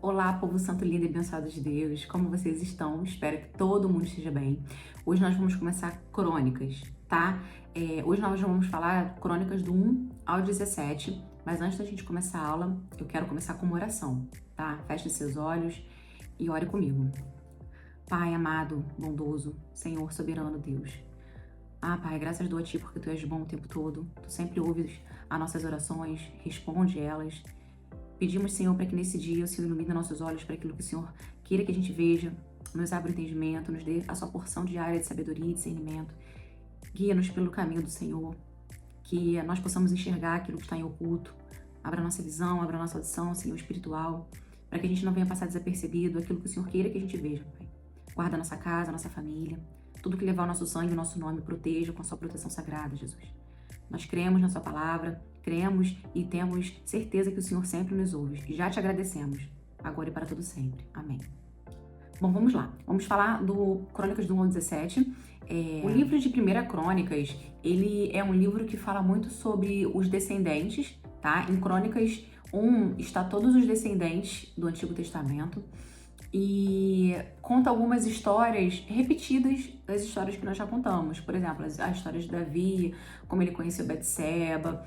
Olá, povo santo, lindo e abençoado de Deus, como vocês estão? Espero que todo mundo esteja bem. Hoje nós vamos começar crônicas, tá? Hoje nós vamos falar crônicas do 1 ao 17, mas antes da gente começar a aula, eu quero começar com uma oração, tá? Feche seus olhos e ore comigo. Pai amado, bondoso, Senhor soberano Deus. Pai, graças dou a Ti porque Tu és bom o tempo todo. Tu sempre ouves as nossas orações, responde elas. Pedimos, Senhor, para que nesse dia o Senhor ilumine nossos olhos para aquilo que o Senhor queira que a gente veja, nos abra o entendimento, nos dê a sua porção diária de sabedoria e discernimento. Guia-nos pelo caminho do Senhor, que nós possamos enxergar aquilo que está em oculto. Abra nossa visão, abra nossa audição, Senhor, espiritual, para que a gente não venha passar desapercebido aquilo que o Senhor queira que a gente veja, Pai. Guarda a nossa casa, a nossa família, tudo que levar o nosso sangue e o nosso nome, proteja com a sua proteção sagrada, Jesus. Nós cremos na sua palavra, cremos e temos certeza que o Senhor sempre nos ouve. E já te agradecemos, agora e para todo sempre. Amém. Bom, vamos lá. Vamos falar do Crônicas do 1 ao 17. O livro de 1 Crônicas, ele é um livro que fala muito sobre os descendentes, tá? Em Crônicas 1 está todos os descendentes do Antigo Testamento e conta algumas histórias repetidas das histórias que nós já contamos. Por exemplo, as histórias de Davi, como ele conheceu Betseba,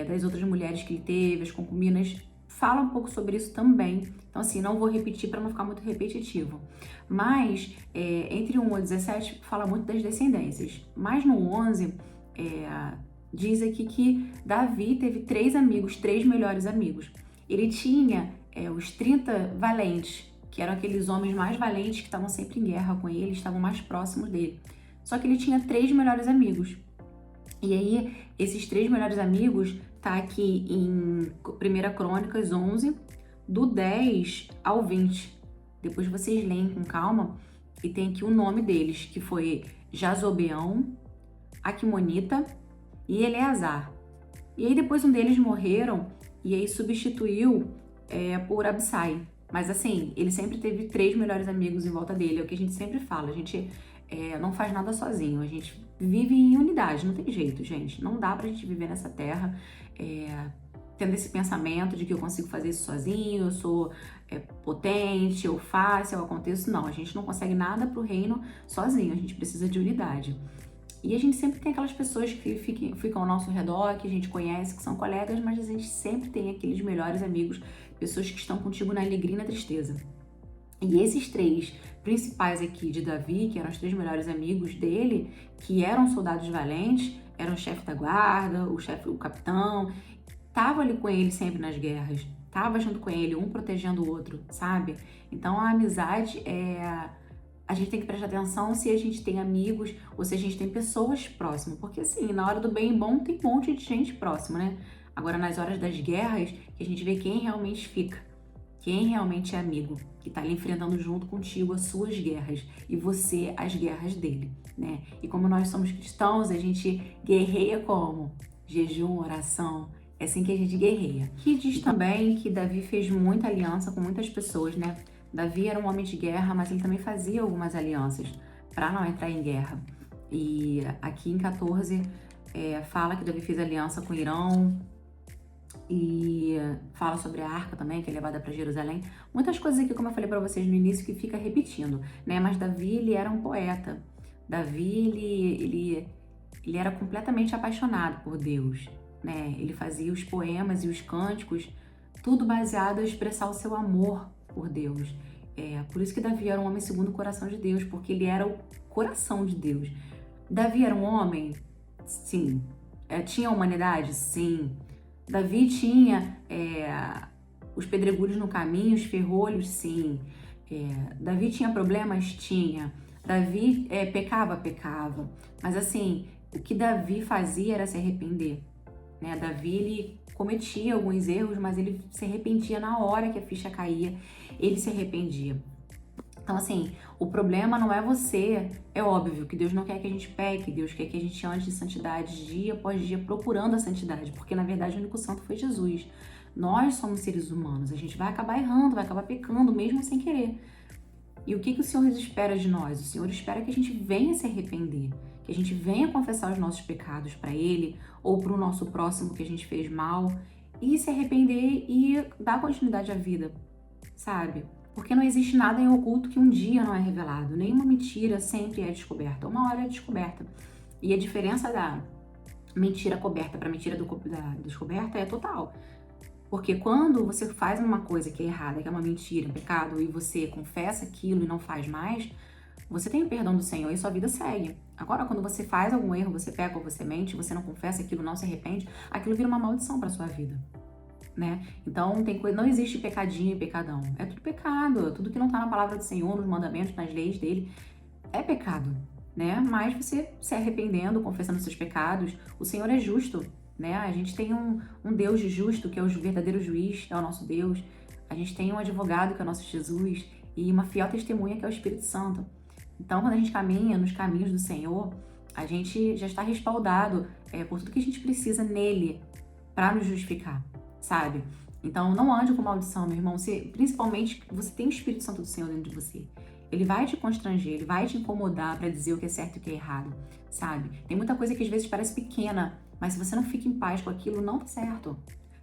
das outras mulheres que ele teve, as concubinas, fala um pouco sobre isso também. Então, assim, não vou repetir para não ficar muito repetitivo. Mas, entre o 1 e 17, fala muito das descendências. Mas no 11, diz aqui que Davi teve 3 amigos, 3 melhores amigos. Ele tinha os 30 valentes, que eram aqueles homens mais valentes que estavam sempre em guerra com ele, estavam mais próximos dele. Só que ele tinha 3 melhores amigos. E aí, esses 3 melhores amigos tá aqui em 1 Crônicas 11, do 10 ao 20. Depois vocês leem com calma e tem aqui o nome deles, que foi Jazobeão, Aquimonita e Eleazar. E aí depois um deles morreram e aí substituiu por Abissai. Mas assim, ele sempre teve 3 melhores amigos em volta dele, é o que a gente sempre fala, a gente não faz nada sozinho, a gente vive em unidade, não tem jeito, gente, não dá pra gente viver nessa terra tendo esse pensamento de que eu consigo fazer isso sozinho, eu sou potente, eu faço, eu aconteço, não, a gente não consegue nada pro reino sozinho, a gente precisa de unidade. E a gente sempre tem aquelas pessoas que ficam ao nosso redor, que a gente conhece, que são colegas, mas a gente sempre tem aqueles melhores amigos, pessoas que estão contigo na alegria e na tristeza. E esses 3 principais aqui de Davi, que eram os 3 melhores amigos dele, que eram soldados valentes, eram o chefe da guarda, o capitão, estavam ali com ele sempre nas guerras, estavam junto com ele, um protegendo o outro, sabe? Então a amizade a gente tem que prestar atenção se a gente tem amigos ou se a gente tem pessoas próximas. Porque assim, na hora do bem e bom tem um monte de gente próxima, né? Agora, nas horas das guerras, que a gente vê quem realmente fica. Quem realmente é amigo, que tá ali enfrentando junto contigo as suas guerras e você as guerras dele, né? E como nós somos cristãos, a gente guerreia como? Jejum, oração, é assim que a gente guerreia. Que diz também que Davi fez muita aliança com muitas pessoas, né? Davi era um homem de guerra, mas ele também fazia algumas alianças para não entrar em guerra. E aqui em 14 fala que Davi fez aliança com Irão e fala sobre a arca também, que é levada para Jerusalém. Muitas coisas aqui, como eu falei para vocês no início, que fica repetindo, né? Mas Davi, ele era um poeta. Davi, ele era completamente apaixonado por Deus, né? Ele fazia os poemas e os cânticos, tudo baseado em expressar o seu amor por Deus. Por isso que Davi era um homem segundo o coração de Deus, porque ele era o coração de Deus. Davi era um homem? Sim. Tinha humanidade? Sim. Davi tinha os pedregulhos no caminho, os ferrolhos? Sim. Davi tinha problemas? Tinha. Davi pecava? Pecava. Mas assim, o que Davi fazia era se arrepender, né? Davi, ele cometia alguns erros, mas ele se arrependia na hora que a ficha caía, ele se arrependia. Então, assim, o problema não é você, é óbvio que Deus não quer que a gente peque, Deus quer que a gente ande de santidade dia após dia procurando a santidade, porque na verdade o único santo foi Jesus. Nós somos seres humanos, a gente vai acabar errando, vai acabar pecando, mesmo sem querer. E o que o Senhor espera de nós? O Senhor espera que a gente venha se arrepender, que a gente venha confessar os nossos pecados para Ele ou para o nosso próximo que a gente fez mal e se arrepender e dar continuidade à vida, sabe? Porque não existe nada em oculto que um dia não é revelado. Nenhuma mentira sempre é descoberta. Uma hora é descoberta. E a diferença da mentira coberta para mentira da descoberta é total. Porque quando você faz uma coisa que é errada, que é uma mentira, um pecado, e você confessa aquilo e não faz mais, você tem o perdão do Senhor e sua vida segue. Agora, quando você faz algum erro, você peca ou você mente, você não confessa aquilo, não se arrepende, aquilo vira uma maldição para sua vida, né? Então, não existe pecadinho e pecadão. É tudo pecado. Tudo que não tá na palavra do Senhor, nos mandamentos, nas leis dele, é pecado, né? Mas você se arrependendo, confessando seus pecados, o Senhor é justo, né? A gente tem um Deus justo, que é o verdadeiro juiz, é o nosso Deus. A gente tem um advogado, que é o nosso Jesus, e uma fiel testemunha, que é o Espírito Santo. Então, quando a gente caminha nos caminhos do Senhor, a gente já está respaldado por tudo que a gente precisa nele para nos justificar, sabe? Então, não ande com maldição, meu irmão. Principalmente, você tem o Espírito Santo do Senhor dentro de você. Ele vai te constranger, ele vai te incomodar para dizer o que é certo e o que é errado, sabe? Tem muita coisa que às vezes parece pequena, mas se você não fica em paz com aquilo, não tá certo.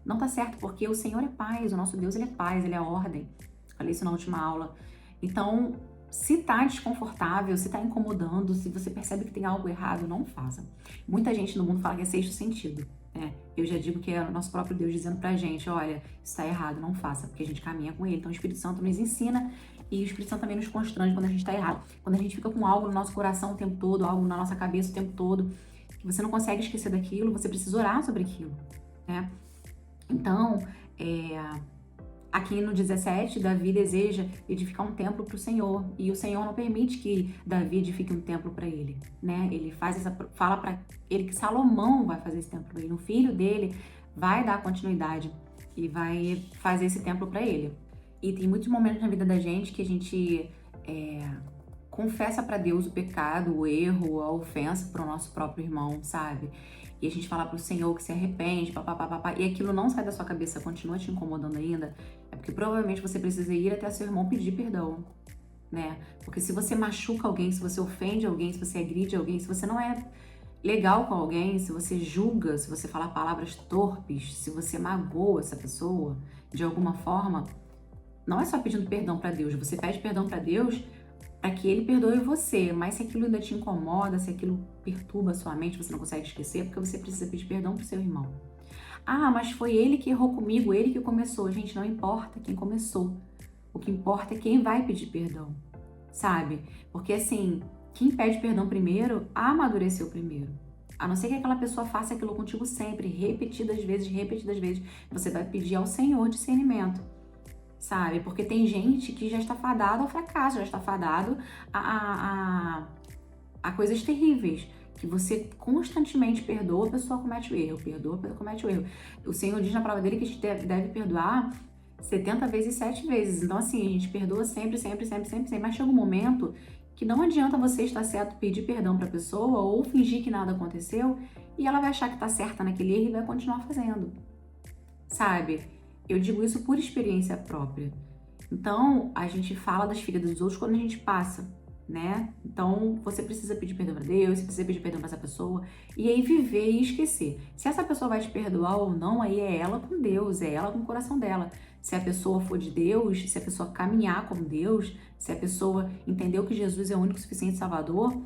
Não tá certo, porque o Senhor é paz, o nosso Deus, ele é paz, ele é ordem. Falei isso na última aula. Então, se tá desconfortável, se tá incomodando, se você percebe que tem algo errado, não faça. Muita gente no mundo fala que é sexto sentido, né? Eu já digo que é o nosso próprio Deus dizendo pra gente, olha, isso tá errado, não faça, porque a gente caminha com ele. Então o Espírito Santo nos ensina e o Espírito Santo também nos constrange quando a gente tá errado. Quando a gente fica com algo no nosso coração o tempo todo, algo na nossa cabeça o tempo todo, que você não consegue esquecer daquilo, você precisa orar sobre aquilo, né? Então, aqui no 17, Davi deseja edificar um templo para o Senhor, e o Senhor não permite que Davi edifique um templo para ele, né? Ele fala para ele que Salomão vai fazer esse templo para ele, o filho dele vai dar continuidade e vai fazer esse templo para ele. E tem muitos momentos na vida da gente que a gente confessa para Deus o pecado, o erro, a ofensa para o nosso próprio irmão, sabe? E a gente fala pro Senhor que se arrepende, papapá, e aquilo não sai da sua cabeça, continua te incomodando ainda, é porque provavelmente você precisa ir até seu irmão pedir perdão, né? Porque se você machuca alguém, se você ofende alguém, se você agride alguém, se você não é legal com alguém, se você julga, se você fala palavras torpes, se você magoa essa pessoa de alguma forma, não é só pedindo perdão para Deus, você pede perdão para Deus para que ele perdoe você, mas se aquilo ainda te incomoda, se aquilo perturba a sua mente, você não consegue esquecer, é porque você precisa pedir perdão pro seu irmão. Ah, mas foi ele que errou comigo, ele que começou. Gente, não importa quem começou. O que importa é quem vai pedir perdão, sabe? Porque assim, quem pede perdão primeiro, amadureceu primeiro. A não ser que aquela pessoa faça aquilo contigo sempre, repetidas vezes, você vai pedir ao Senhor discernimento, sabe? Porque tem gente que já está fadado ao fracasso, já está fadado a coisas terríveis, que você constantemente perdoa, a pessoa comete o erro, perdoa, a pessoa comete o erro. O Senhor diz na palavra dele que a gente deve perdoar 70 vezes, 7 vezes. Então, assim, a gente perdoa sempre, mas chega um momento que não adianta você estar certo, pedir perdão para a pessoa ou fingir que nada aconteceu e ela vai achar que está certa naquele erro e vai continuar fazendo, sabe? Eu digo isso por experiência própria. Então, a gente fala das feridas dos outros quando a gente passa, né? Então, você precisa pedir perdão pra Deus, você precisa pedir perdão pra essa pessoa, e aí viver e esquecer. Se essa pessoa vai te perdoar ou não, aí é ela com Deus, é ela com o coração dela. Se a pessoa for de Deus, se a pessoa caminhar com Deus, se a pessoa entendeu que Jesus é o único suficiente Salvador,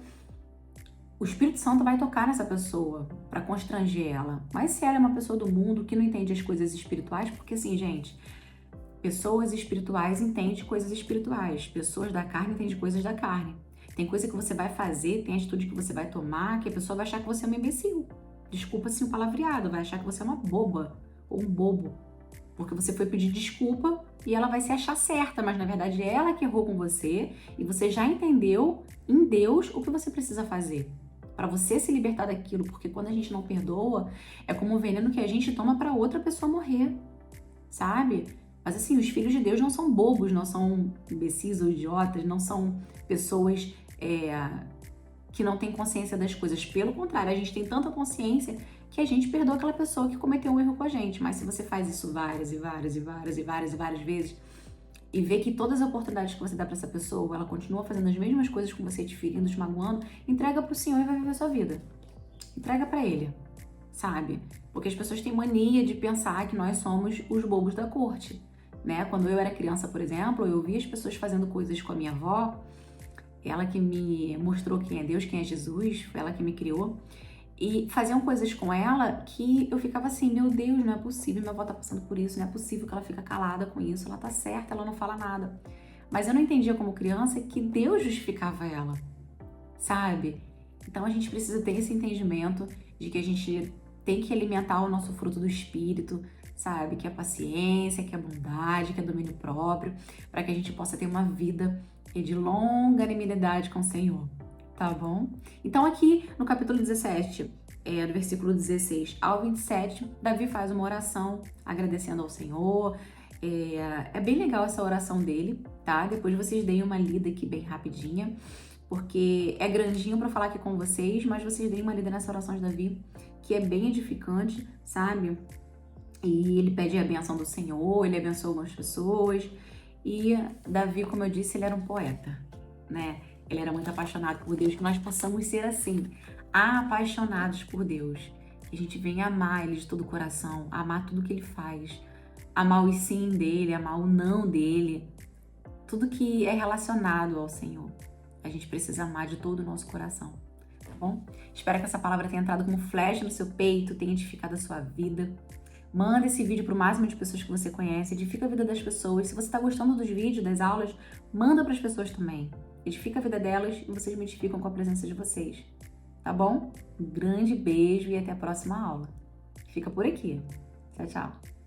o Espírito Santo vai tocar nessa pessoa para constranger ela. Mas se ela é uma pessoa do mundo que não entende as coisas espirituais, porque assim, gente, pessoas espirituais entendem coisas espirituais, pessoas da carne entendem coisas da carne. Tem coisa que você vai fazer, tem atitude que você vai tomar, que a pessoa vai achar que você é um imbecil. Desculpa assim o palavreado, vai achar que você é uma boba ou um bobo. Porque você foi pedir desculpa e ela vai se achar certa, mas na verdade é ela que errou com você e você já entendeu em Deus o que você precisa fazer para você se libertar daquilo, porque quando a gente não perdoa, é como o veneno que a gente toma para outra pessoa morrer, sabe? Mas assim, os filhos de Deus não são bobos, não são imbecis ou idiotas, não são pessoas que não têm consciência das coisas. Pelo contrário, a gente tem tanta consciência que a gente perdoa aquela pessoa que cometeu um erro com a gente. Mas se você faz isso várias vezes e vê que todas as oportunidades que você dá para essa pessoa, ela continua fazendo as mesmas coisas com você, te ferindo, te magoando, entrega pro Senhor e vai viver a sua vida. Entrega para Ele, sabe? Porque as pessoas têm mania de pensar que nós somos os bobos da corte. né? Quando eu era criança, por exemplo, eu via as pessoas fazendo coisas com a minha avó, ela que me mostrou quem é Deus, quem é Jesus, foi ela que me criou, e faziam coisas com ela que eu ficava assim, meu Deus, não é possível, minha avó tá passando por isso, não é possível que ela fica calada com isso, ela tá certa, ela não fala nada. Mas eu não entendia como criança que Deus justificava ela, sabe? Então a gente precisa ter esse entendimento de que a gente tem que alimentar o nosso fruto do espírito, sabe? Que é a paciência, que é a bondade, que é domínio próprio, para que a gente possa ter uma vida de longanimidade com o Senhor, tá bom? Então aqui no capítulo 17, do versículo 16 ao 27, Davi faz uma oração agradecendo ao Senhor. É bem legal essa oração dele, tá? Depois vocês deem uma lida aqui bem rapidinha, porque é grandinho para falar aqui com vocês, mas vocês deem uma lida nessa oração de Davi, que é bem edificante, sabe? E ele pede a benção do Senhor, ele abençoa algumas pessoas. E Davi, como eu disse, ele era um poeta, né? Ele era muito apaixonado por Deus, que nós possamos ser assim, apaixonados por Deus. Que a gente venha amar Ele de todo o coração, amar tudo que Ele faz, amar o sim dEle, amar o não dEle, tudo que é relacionado ao Senhor. A gente precisa amar de todo o nosso coração, tá bom? Espero que essa palavra tenha entrado como flecha no seu peito, tenha edificado a sua vida. Manda esse vídeo para o máximo de pessoas que você conhece, edifica a vida das pessoas. Se você está gostando dos vídeos, das aulas, manda para as pessoas também. Edifica a vida delas e vocês me edificam com a presença de vocês, tá bom? Um grande beijo e até a próxima aula. Fica por aqui. Tchau, tchau.